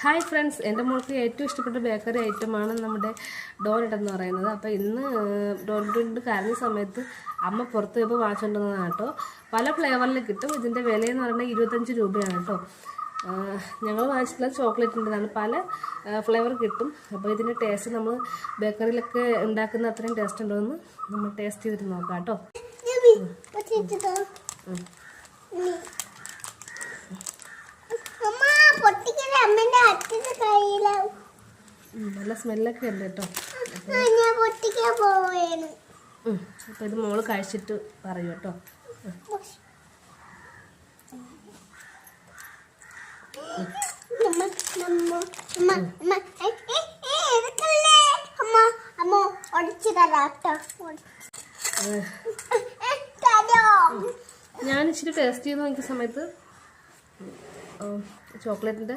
Hi friends, എൻ്റെ മോൾക്ക് ഏറ്റവും ഇഷ്ടപ്പെട്ട ബേക്കറി ഐറ്റമാണ് നമ്മുടെ ഡോനട്ട് എന്ന് പറയുന്നത്. അപ്പോൾ ഇന്ന് ഡോനറ്റ് കരഞ്ഞ സമയത്ത് അമ്മ പുറത്ത് പോയപ്പോൾ വാങ്ങിച്ചുകൊണ്ടുവന്നതാണ് കേട്ടോ. പല ഫ്ലേവറിൽ കിട്ടും. ഇതിൻ്റെ വിലയെന്ന് പറയുന്നത് 25 രൂപയാണ് കേട്ടോ. ഞങ്ങൾ വാങ്ങിച്ചിട്ടുള്ളത് ചോക്ലേറ്റിൻ്റെതാണ്. പല ഫ്ലേവർ കിട്ടും. അപ്പോൾ ഇതിൻ്റെ ടേസ്റ്റ് നമ്മൾ ബേക്കറിയിലൊക്കെ ഉണ്ടാക്കുന്ന അത്രയും ടേസ്റ്റ് ഉണ്ടോ എന്ന് നമ്മൾ ടേസ്റ്റ് ചെയ്തിട്ട് നോക്കാം കേട്ടോ. നല്ല സ്മെല്ലൊക്കെ ഉണ്ട് കേട്ടോ. അപ്പോൾ ഇത് മോള് കഴിച്ചിട്ട് പറയൂ കേട്ടോ. ഞാൻ ഇച്ചിരി ടേസ്റ്റ് ചെയ്ത് നോക്കിയ സമയത്ത് ചോക്ലേറ്റിൻ്റെ